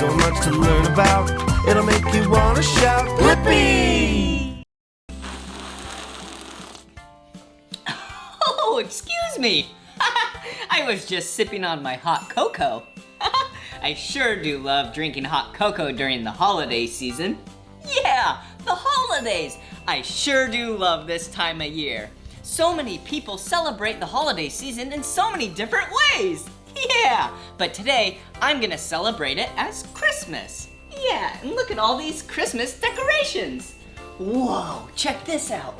so much to learn about. It'll make you want to shout, Blippi! Oh, excuse me. I was just sipping on my hot cocoa. I sure do love drinking hot cocoa during the holiday season. Yeah, the holidays. I sure do love this time of year. So many people celebrate the holiday season in so many different ways. Yeah, but today I'm gonna celebrate it as Christmas. Yeah, and look at all these Christmas decorations. Whoa, check this out.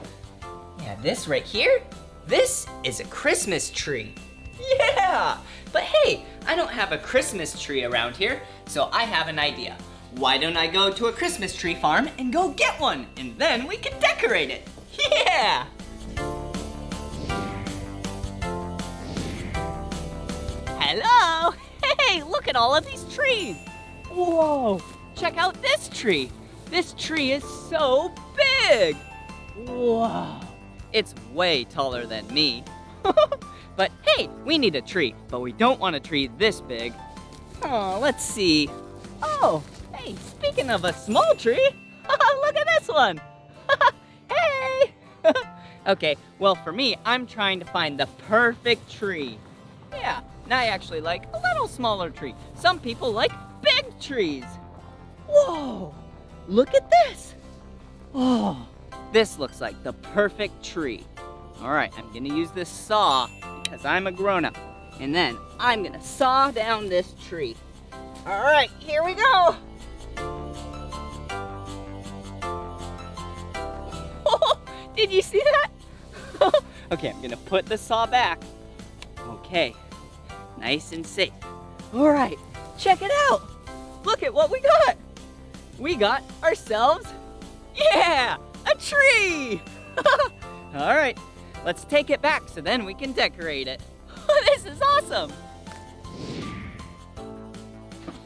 Yeah, this right here, this is a Christmas tree. Yeah, but hey, I don't have a Christmas tree around here, so I have an idea. Why don't I go to a Christmas tree farm and go get one, and then we can decorate it. Yeah! Hello! Hey, look at all of these trees! Whoa, check out this tree. This tree is so big! Whoa, it's way taller than me. But hey, we need a tree, but we don't want a tree this big. Oh, let's see. Oh, hey, speaking of a small tree, look at this one. Hey! Okay, well for me, I'm trying to find the perfect tree. Yeah, and I actually like a little smaller tree. Some people like big trees. Whoa, look at this. Oh, this looks like the perfect tree. All right, I'm gonna use this saw because I'm a grown-up. And then I'm gonna saw down this tree. All right, here we go. Did you see that? Okay, I'm gonna put the saw back. Okay, nice and safe. All right, check it out. Look at what we got. We got ourselves, yeah, a tree. All right, let's take it back so then we can decorate it. This is awesome.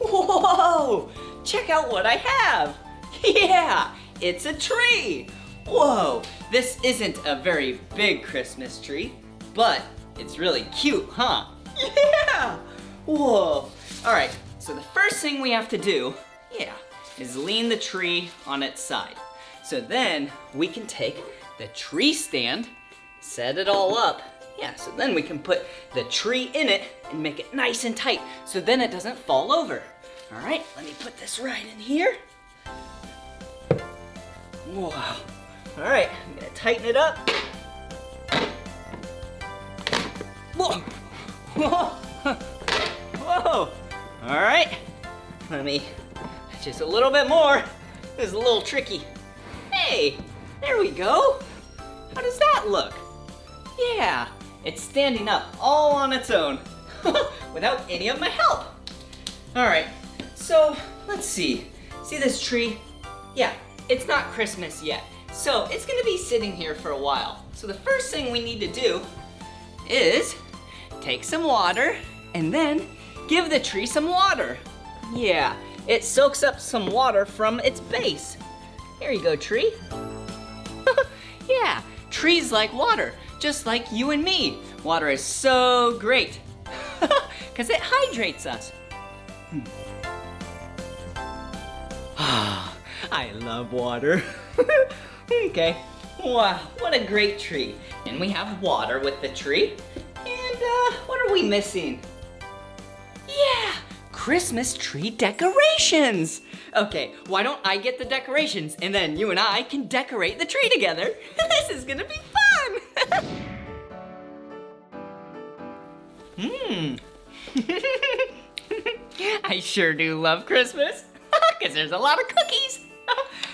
Whoa, check out what I have. Yeah, it's a tree. Whoa, this isn't a very big Christmas tree, but it's really cute, huh? Yeah! Whoa. All right, so the first thing we have to do, yeah, is lean the tree on its side. So then we can take the tree stand, set it all up. Yeah, so then we can put the tree in it and make it nice and tight so then it doesn't fall over. All right, let me put this right in here. Whoa. All right, I'm gonna tighten it up. Whoa. Whoa. Whoa. All right, let me, just a little bit more. This is a little tricky. Hey, there we go. How does that look? Yeah, it's standing up all on its own without any of my help. All right, so let's see. See this tree? Yeah, it's not Christmas yet, so it's gonna be sitting here for a while. So the first thing we need to do is take some water and then give the tree some water. Yeah, it soaks up some water from its base. Here you go, tree. Yeah, trees like water, just like you and me. Water is so great because it hydrates us. I love water. Okay, wow, what a great tree. And we have water with the tree. And what are we missing? Yeah, Christmas tree decorations. Okay, why don't I get the decorations and then you and I can decorate the tree together. This is gonna be fun. I sure do love Christmas because there's a lot of cookies.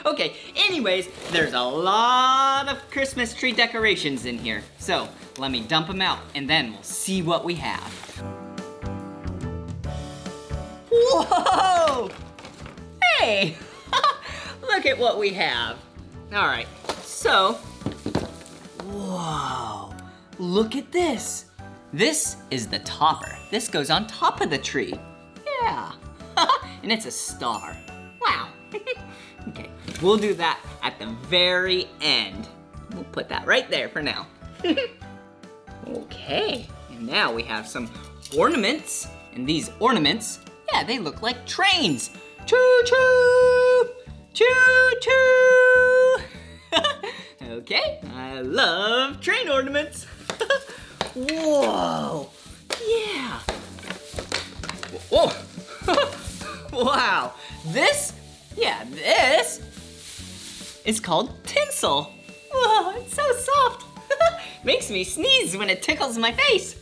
Okay, anyways, there's a lot of Christmas tree decorations in here. So let me dump them out and then we'll see what we have. Whoa! Hey, look at what we have. All right, so, whoa, look at this. This is the topper. This goes on top of the tree. Yeah, and it's a star. Wow. Okay, we'll do that at the very end. We'll put that right there for now. Okay, and now we have some ornaments. And these ornaments, yeah, they look like trains. Choo-choo! Choo-choo! Okay, I love train ornaments. Whoa! Yeah! Whoa! Wow! This is called tinsel. Whoa, it's so soft. Makes me sneeze when it tickles my face.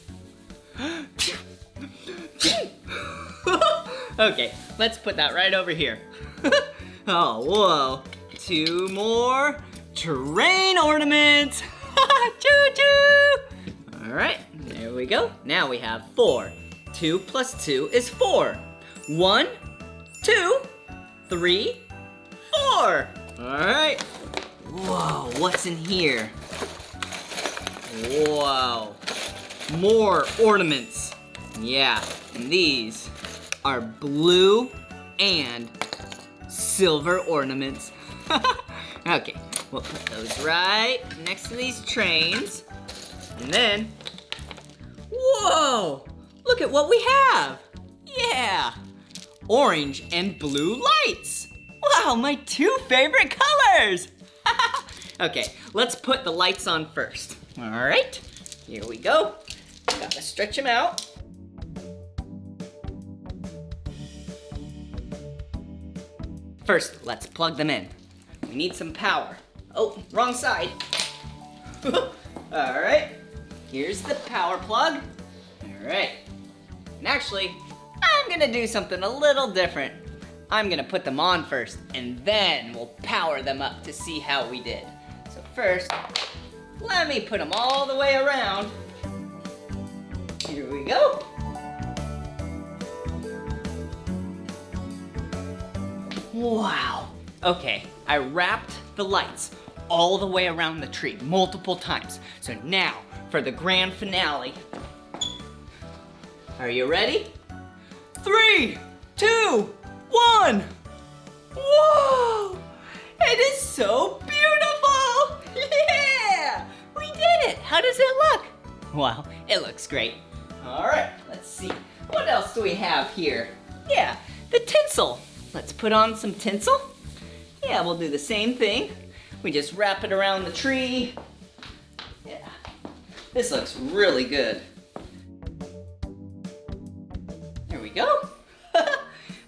Okay, let's put that right over here. Oh, whoa. 2 more train ornaments. Choo-choo! All right, there we go. Now we have 4. 2 plus 2 is 4. 1, 2, 3, 4. All right. Whoa, what's in here? Whoa, more ornaments. Yeah, and these are blue and silver ornaments. Okay, we'll put those right next to these trains. And then, whoa, look at what we have. Yeah, orange and blue lights. Wow, my 2 favorite colors. Okay, let's put the lights on first. All right, here we go. Gotta stretch them out. First, let's plug them in. We need some power. Oh, wrong side. All right, here's the power plug. All right, and actually, I'm gonna do something a little different. I'm gonna put them on first, and then we'll power them up to see how we did. So first, let me put them all the way around. Here we go. Wow. Okay, I wrapped the lights all the way around the tree multiple times. So now for the grand finale. Are you ready? 3, 2, 1. Whoa! It is so beautiful! Yeah! We did it! How does it look? Wow, it looks great. All right, let's see. What else do we have here? Yeah, the tinsel. Let's put on some tinsel. Yeah, we'll do the same thing. We just wrap it around the tree. Yeah, this looks really good. There we go.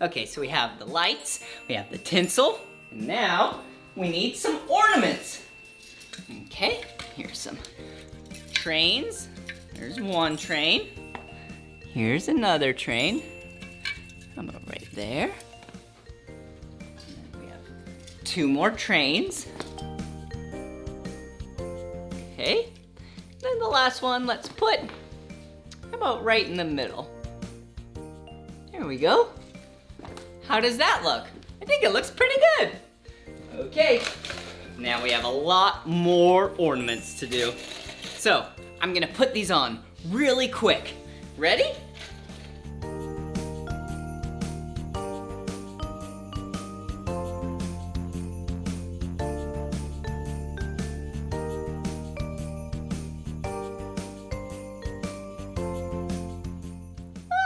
Okay, so we have the lights, we have the tinsel, and now we need some ornaments. Okay, here's some trains. There's one train. Here's another train. About right there. And then we have 2 more trains. Okay, then the last one, let's put about right in the middle. There we go. How does that look? I think it looks pretty good. Okay, now we have a lot more ornaments to do. So, I'm gonna put these on really quick. Ready?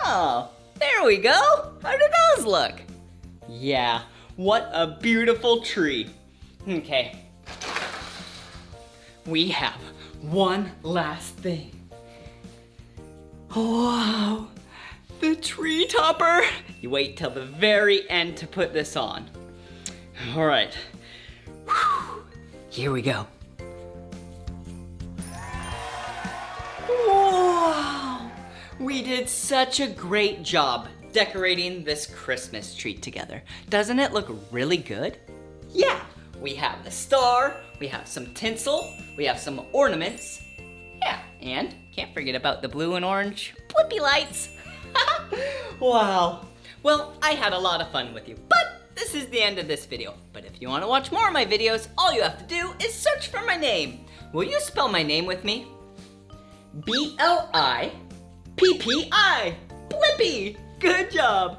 Oh, there we go. How do those look? Yeah, what a beautiful tree. Okay, we have one last thing. Wow, the tree topper. You wait till the very end to put this on. All right, whew. Here we go. Wow, we did such a great job decorating this Christmas tree together. Doesn't it look really good? Yeah, we have the star, we have some tinsel, we have some ornaments. Yeah, and can't forget about the blue and orange Blippi lights. Wow. Well, I had a lot of fun with you, but this is the end of this video. But if you want to watch more of my videos, all you have to do is search for my name. Will you spell my name with me? B-L-I-P-P-I. Blippi. Good job.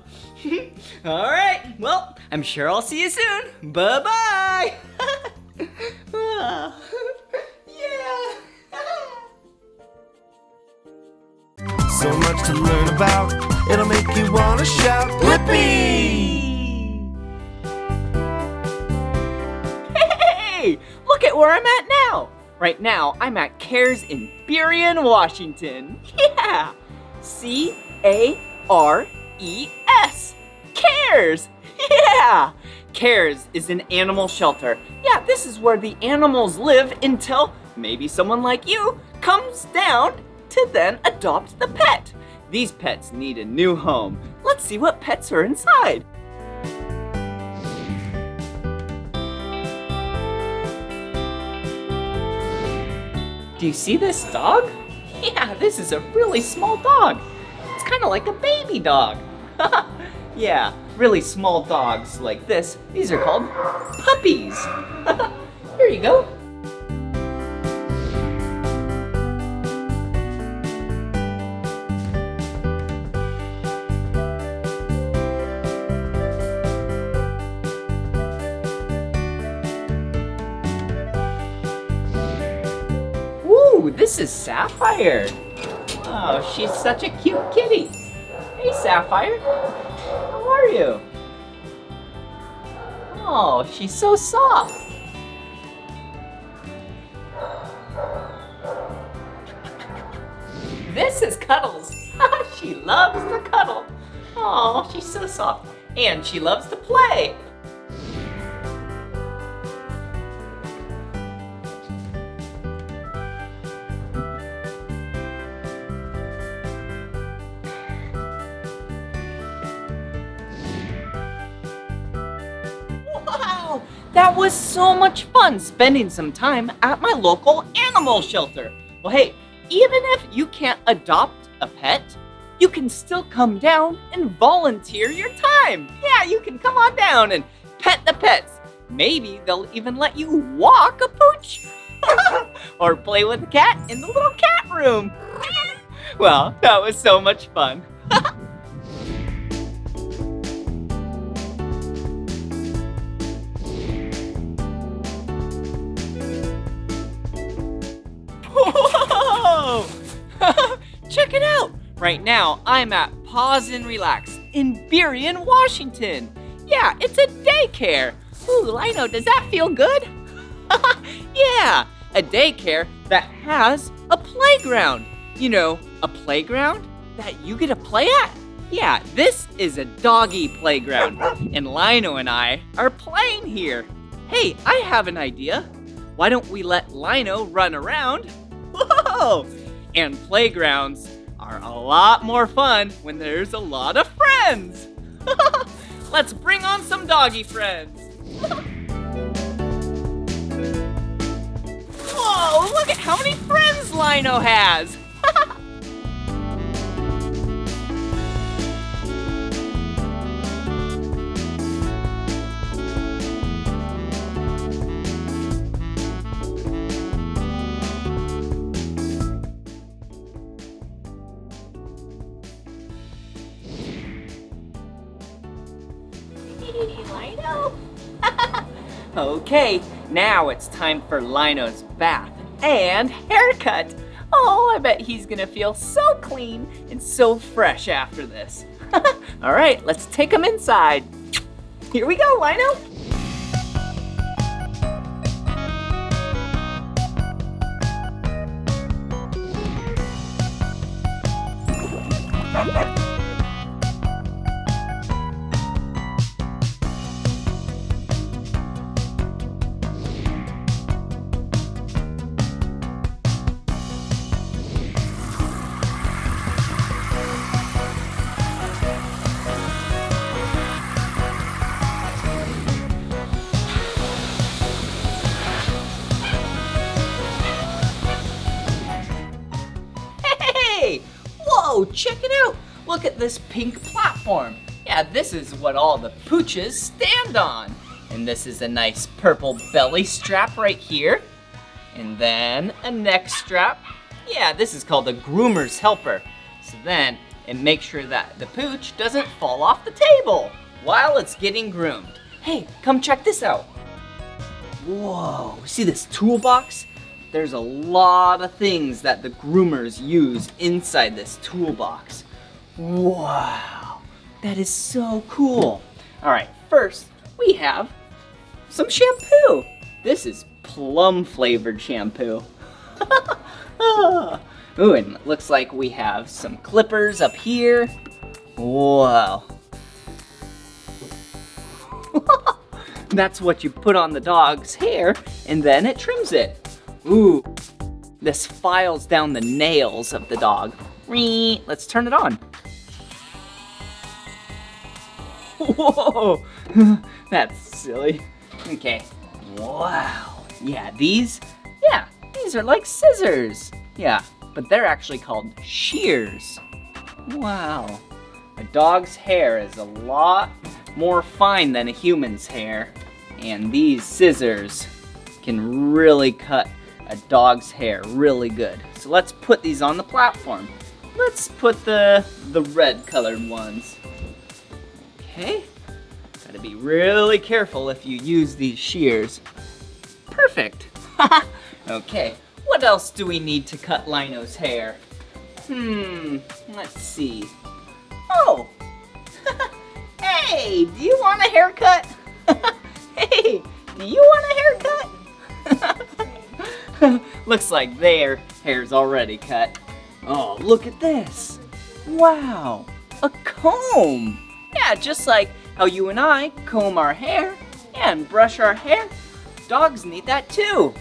All right, well, I'm sure I'll see you soon. Bye-bye. Yeah. So much to learn about, it'll make you wanna shout, Blippi! where I'm at now. Right now, I'm at Cares in Burien, Washington. Yeah, C-A-R-E-S. Cares. Yeah. Cares is an animal shelter. Yeah, this is where the animals live until maybe someone like you comes down to then adopt the pet. These pets need a new home. Let's see what pets are inside. Do you see this dog? Yeah, this is a really small dog. It's kind of like a baby dog. Yeah, really small dogs like this, these are called puppies. Here you go. Ooh, this is Sapphire. Oh, she's such a cute kitty. Hey, Sapphire. How are you? Oh, she's so soft. This is Cuddles. She loves to cuddle. Oh, she's so soft. And she loves to play. Wow, that was so much fun spending some time at my local animal shelter. Well, hey, even if you can't adopt a pet, you can still come down and volunteer your time. Yeah, you can come on down and pet the pets. Maybe they'll even let you walk a pooch or play with a cat in the little cat room. Well, that was so much fun. Whoa! Check it out! Right now, I'm at Pause and Relax in Burien, Washington. Yeah, it's a daycare. Ooh, Lino, does that feel good? Yeah, a daycare that has a playground. You know, a playground that you get to play at? Yeah, this is a doggy playground, and Lino and I are playing here. Hey, I have an idea. Why don't we let Lino run around? Whoa! And playgrounds are a lot more fun when there's a lot of friends. Let's bring on some doggy friends. Whoa, look at how many friends Lino has. Lino? Okay, now it's time for Lino's bath and haircut. Oh, I bet he's gonna feel so clean and so fresh after this. All right, let's take him inside. Here we go, Lino. Whoa, check it out. Look at this pink platform. Yeah, this is what all the pooches stand on. And this is a nice purple belly strap right here. And then a neck strap. Yeah, this is called a groomer's helper. So then it makes sure that the pooch doesn't fall off the table while it's getting groomed. Hey, come check this out. Whoa, see this toolbox? There's a lot of things that the groomers use inside this toolbox. Wow, that is so cool. All right, first we have some shampoo. This is plum flavored shampoo. Ooh, and it looks like we have some clippers up here. Whoa. That's what you put on the dog's hair, and then it trims it. Ooh, this files down the nails of the dog. Let's turn it on. Whoa, that's silly. Okay, wow. Yeah, these are like scissors. Yeah, but they're actually called shears. Wow, a dog's hair is a lot more fine than a human's hair, and these scissors can really cut a dog's hair really good. So let's put these on the platform. Let's put the red colored ones. Okay, gotta be really careful if you use these shears. Perfect. Okay, what else do we need to cut Lino's hair? Let's see. Oh, hey, do you want a haircut? Hey, do you want a haircut? Looks like their hair's already cut. Oh, look at this. Wow, a comb. Yeah, just like how you and I comb our hair and brush our hair, dogs need that too.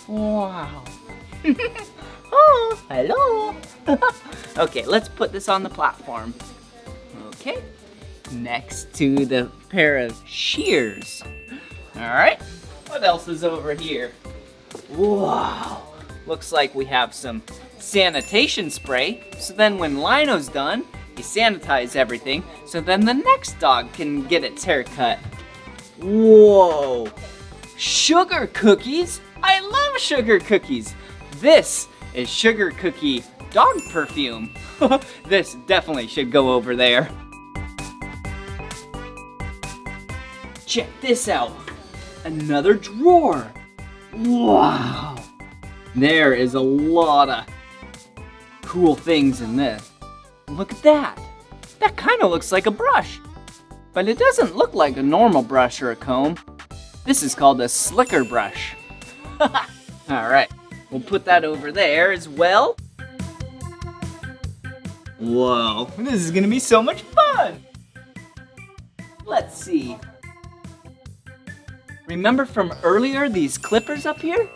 Wow. Oh, hello. Okay, let's put this on the platform. Okay, next to the pair of shears. All right, what else is over here? Wow, looks like we have some sanitation spray. So then when Lino's done, you sanitize everything, so then the next dog can get its hair cut. Whoa, sugar cookies? I love sugar cookies. This is sugar cookie dog perfume. This definitely should go over there. Check this out, another drawer. Wow, there is a lot of cool things in this. Look at that. That kind of looks like a brush, but it doesn't look like a normal brush or a comb. This is called a slicker brush. All right, we'll put that over there as well. Whoa, this is gonna be so much fun. Let's see. Remember from earlier, these clippers up here?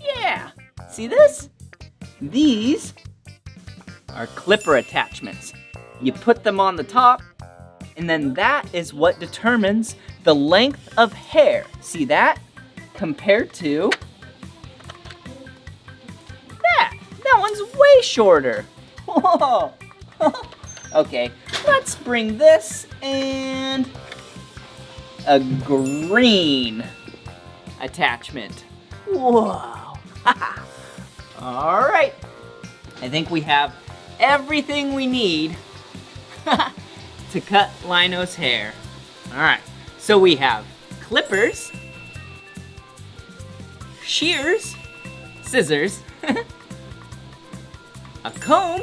Yeah, see this? These are clipper attachments. You put them on the top, and then that is what determines the length of hair. See that? Compared to that. That one's way shorter. Whoa. Okay, let's bring this and a green attachment. Whoa. All right. I think we have everything we need to cut Lino's hair. All right, so we have clippers, shears, scissors, a comb,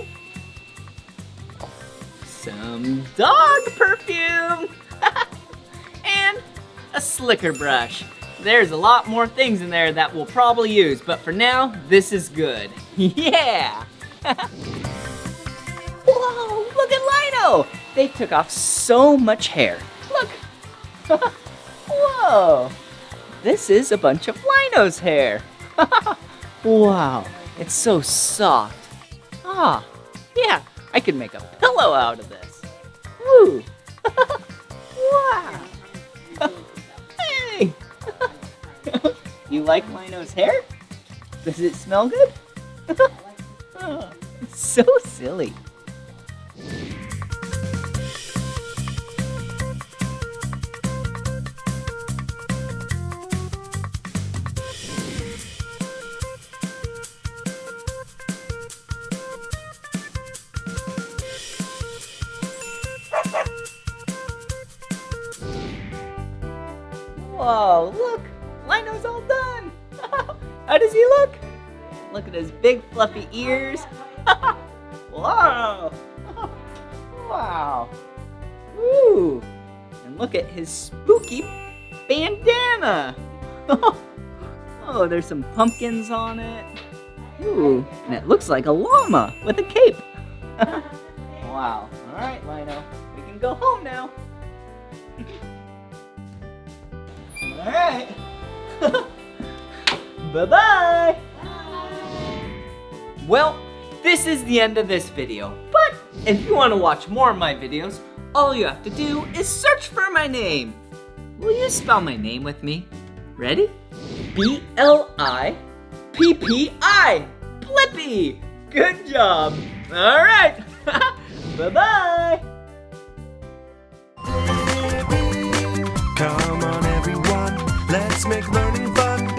some dog perfume, and a slicker brush. There's a lot more things in there that we'll probably use, but for now, this is good. Yeah! Whoa, look at Lino! They took off so much hair. Look! Whoa! This is a bunch of Lino's hair. Wow, it's so soft. Ah, yeah, I could make a pillow out of this. Woo! Wow! Hey! You like Lino's hair? Does it smell good? Oh, it's so silly. Whoa, look! Lino's all done! How does he look? Look at his big fluffy ears. Whoa! Wow! Ooh! And look at his spooky bandana! Oh, there's some pumpkins on it. Ooh, and it looks like a llama with a cape. Wow. All right, Lino, we can go home now. All right. Bye-bye. Well, this is the end of this video, but if you want to watch more of my videos, all you have to do is search for my name. Will you spell my name with me? Ready? B-L-I-P-P-I. Blippi. Good job. All right. Bye-bye. Come on, everyone, let's make learning fun.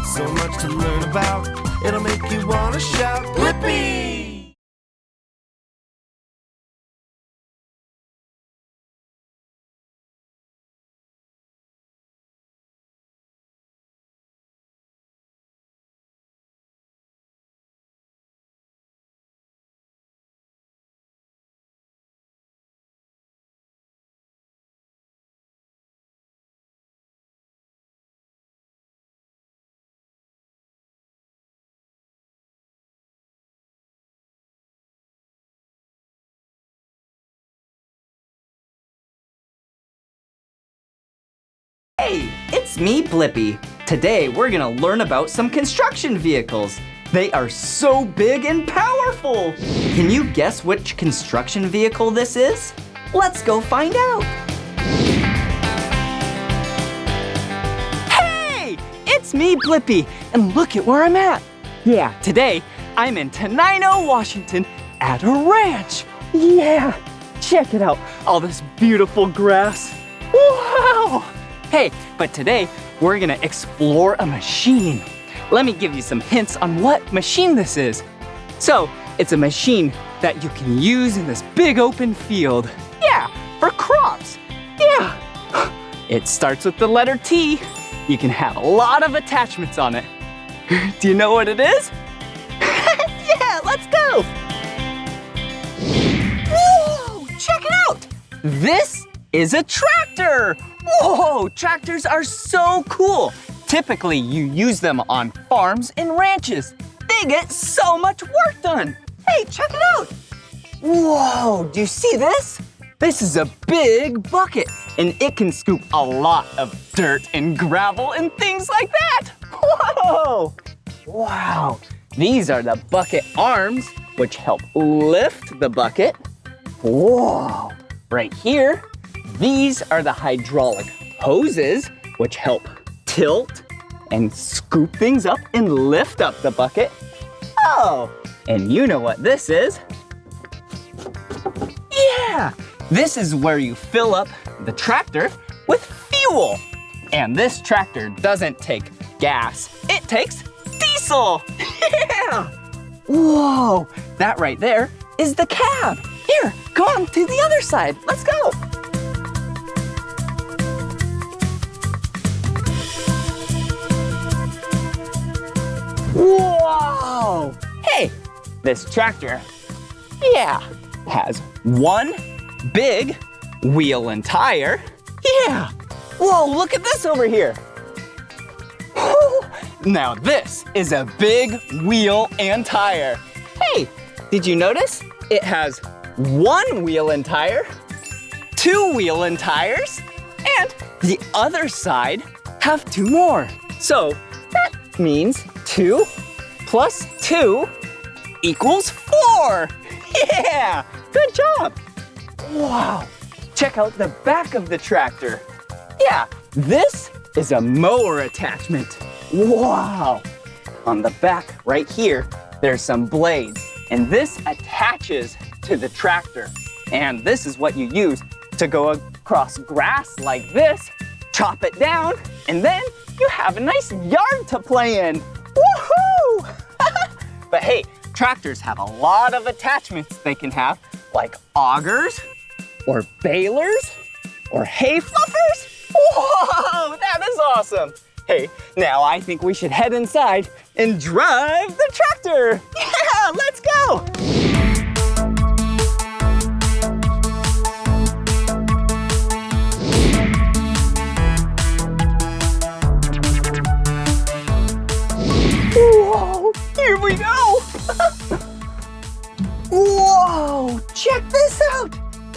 So much to learn about, it'll make you want to shout, Blippi! Hey, it's me, Blippi. Today, we're gonna learn about some construction vehicles. They are so big and powerful. Can you guess which construction vehicle this is? Let's go find out. Hey, it's me, Blippi, and look at where I'm at. Yeah, today, I'm in Tenino, Washington at a ranch. Yeah, check it out, all this beautiful grass. Wow! Hey, but today we're gonna explore a machine. Let me give you some hints on what machine this is. So, it's a machine that you can use in this big open field. Yeah, for crops. Yeah. It starts with the letter T. You can have a lot of attachments on it. Do you know what it is? Yeah, let's go. Whoa, check it out. This is a tractor. Whoa, tractors are so cool. Typically, you use them on farms and ranches. They get so much work done. Hey, check it out. Whoa, do you see this? This is a big bucket, and it can scoop a lot of dirt and gravel and things like that. Whoa, wow. These are the bucket arms, which help lift the bucket. Whoa, right here. These are the hydraulic hoses, which help tilt and scoop things up and lift up the bucket. Oh, and you know what this is? Yeah, this is where you fill up the tractor with fuel. And this tractor doesn't take gas, it takes diesel. Yeah! Whoa, that right there is the cab. Here, come on to the other side, let's go. Whoa! Hey, this tractor, yeah, has one big wheel and tire. Yeah! Whoa, look at this over here. Whew. Now this is a big wheel and tire. Hey, did you notice? It has one wheel and tire, two wheel and tires, and the other side have two more. So that means 2 plus 2 equals 4. Yeah, good job. Wow, check out the back of the tractor. Yeah, this is a mower attachment. Wow. On the back right here, there's some blades, and this attaches to the tractor. And this is what you use to go across grass like this, chop it down, and then you have a nice yard to play in. Woohoo! But hey, tractors have a lot of attachments they can have, like augers, or balers, or hay fluffers. Whoa, that is awesome. Hey, now I think we should head inside and drive the tractor. Yeah, let's go.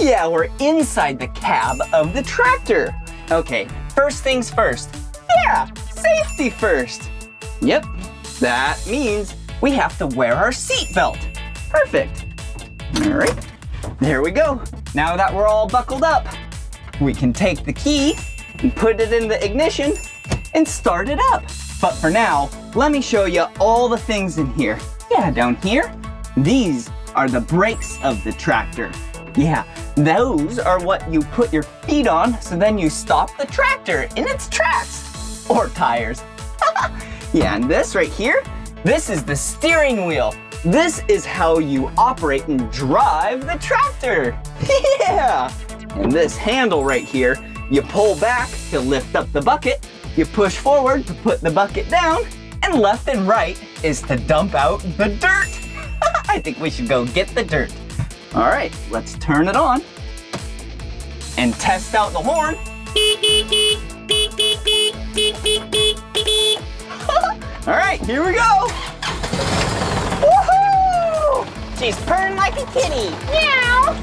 Yeah, we're inside the cab of the tractor. Okay, first things first. Yeah, safety first. Yep, that means we have to wear our seatbelt. Perfect. All right, there we go. Now that we're all buckled up, we can take the key and put it in the ignition and start it up. But for now, let me show you all the things in here. Yeah, down here, these are the brakes of the tractor. Yeah, those are what you put your feet on, so then you stop the tractor in its tracks, or tires. Yeah, and this right here, this is the steering wheel. This is how you operate and drive the tractor. Yeah, and this handle right here, you pull back to lift up the bucket, you push forward to put the bucket down, and left and right is to dump out the dirt. I think we should go get the dirt. All right, let's turn it on and test out the horn. All right, here we go. Woohoo! She's purring like a kitty. Meow.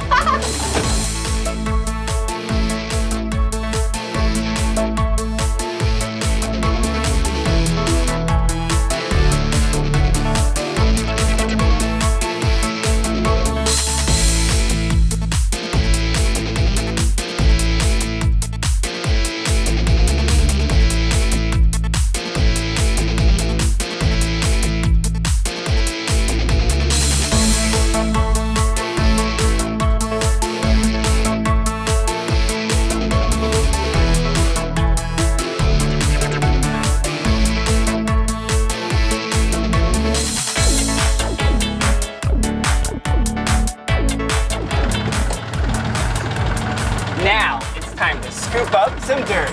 Now it's time to scoop up some dirt.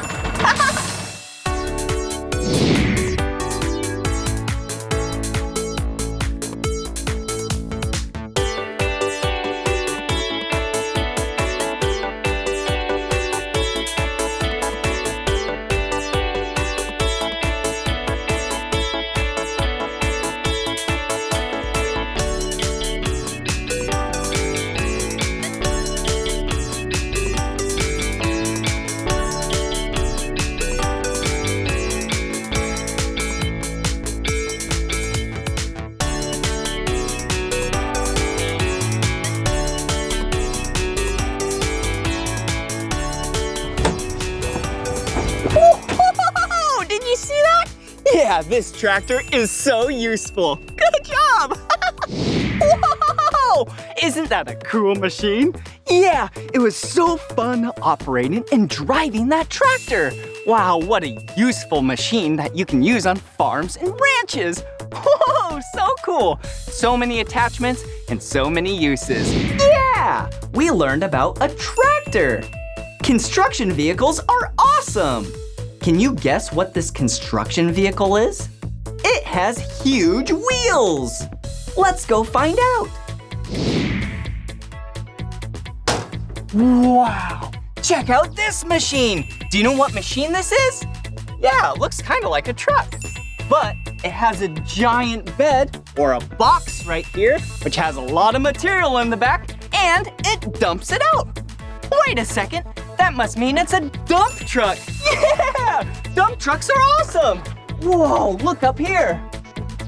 Yeah, this tractor is so useful. Good job! Whoa! Isn't that a cool machine? Yeah, it was so fun operating and driving that tractor. Wow, what a useful machine that you can use on farms and ranches. Whoa, so cool. So many attachments and so many uses. Yeah, we learned about a tractor. Construction vehicles are awesome. Can you guess what this construction vehicle is? It has huge wheels. Let's go find out. Wow, check out this machine. Do you know what machine this is? Yeah, it looks kind of like a truck, but it has a giant bed or a box right here, which has a lot of material in the back, and it dumps it out. Wait a second, that must mean it's a dump truck. Yeah, dump trucks are awesome. Whoa, look up here.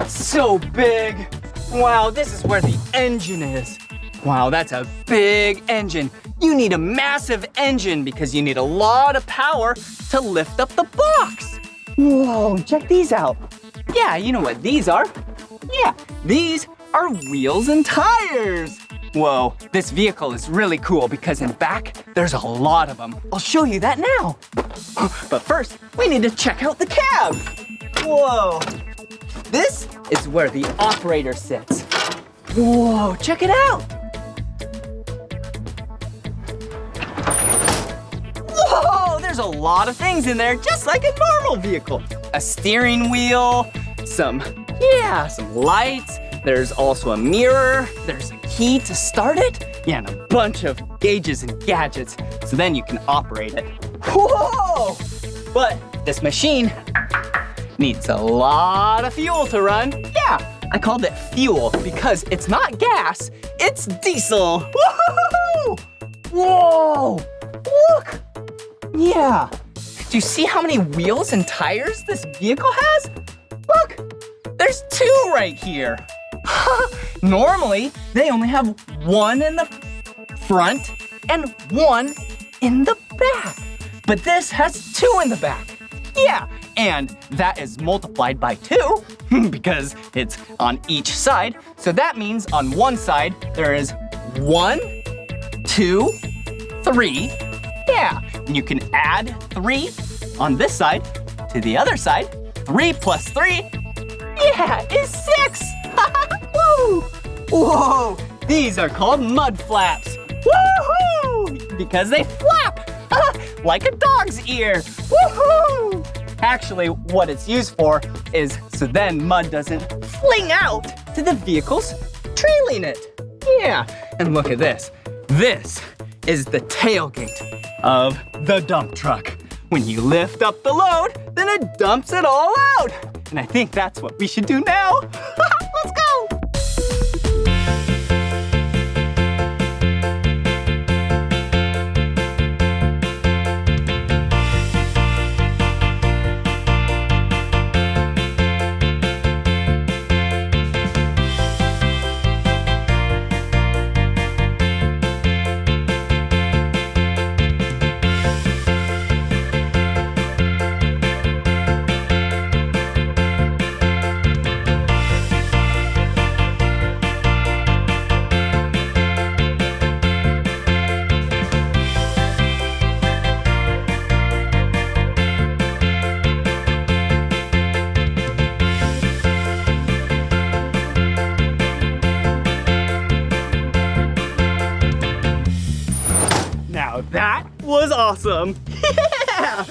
So big. Wow, this is where the engine is. Wow, that's a big engine. You need a massive engine because you need a lot of power to lift up the box. Whoa, check these out. Yeah, you know what these are? Yeah, these are wheels and tires. Whoa, this vehicle is really cool because in back, there's a lot of them. I'll show you that now. But first, we need to check out the cab. Whoa, this is where the operator sits. Whoa, check it out. Whoa, there's a lot of things in there, just like a normal vehicle. A steering wheel, some lights. There's also a mirror. There's a key to start it. Yeah, and a bunch of gauges and gadgets, so then you can operate it. Whoa! But this machine needs a lot of fuel to run. Yeah, I called it fuel because it's not gas, it's diesel. Woohoo! Whoa! Look! Yeah. Do you see how many wheels and tires this vehicle has? Look, there's 2 right here. Normally, they only have 1 in the front and 1 in the back. But this has 2 in the back. Yeah, and that is multiplied by 2 because it's on each side. So that means on one side, there is 1, 2, 3. Yeah, and you can add 3 on this side to the other side. 3 plus 3, yeah, is 6. Woo! Whoa, these are called mud flaps. Woohoo! Because they flap like a dog's ear. Woohoo! Actually, what it's used for is so then mud doesn't fling out to the vehicles trailing it. Yeah, and look at this. This is the tailgate of the dump truck. When you lift up the load, then it dumps it all out. And I think that's what we should do now. Let's go. Now that was awesome. Yeah!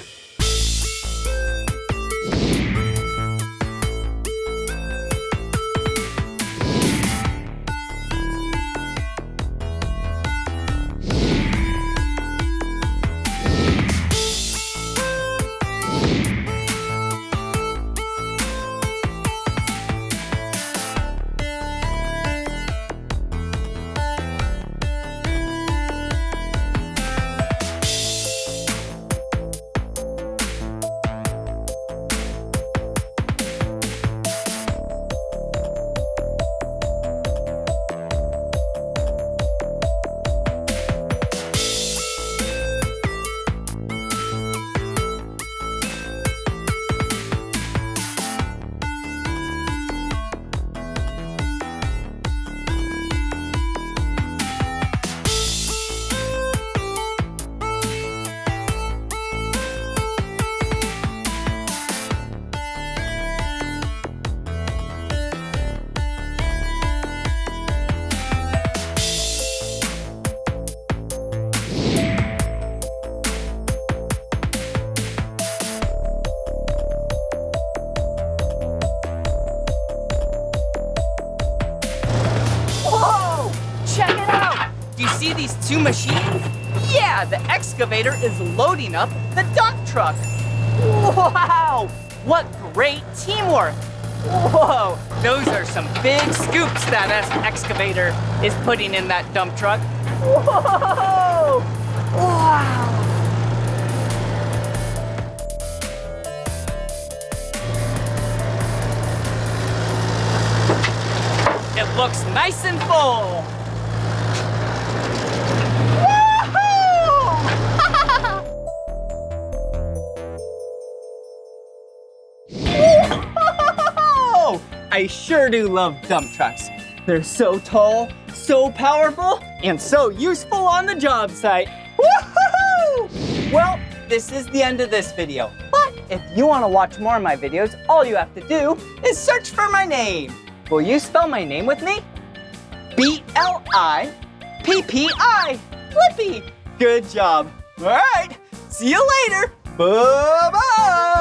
These 2 machines? Yeah, the excavator is loading up the dump truck. Wow, what great teamwork. Whoa, those are some big scoops that excavator is putting in that dump truck. Whoa, wow. It looks nice and full. I sure do love dump trucks. They're so tall, so powerful, and so useful on the job site. Woohoo! Well, this is the end of this video. But if you want to watch more of my videos, all you have to do is search for my name. Will you spell my name with me? B-L-I-P-P-I. Blippi. Good job. All right, see you later. Bye-bye.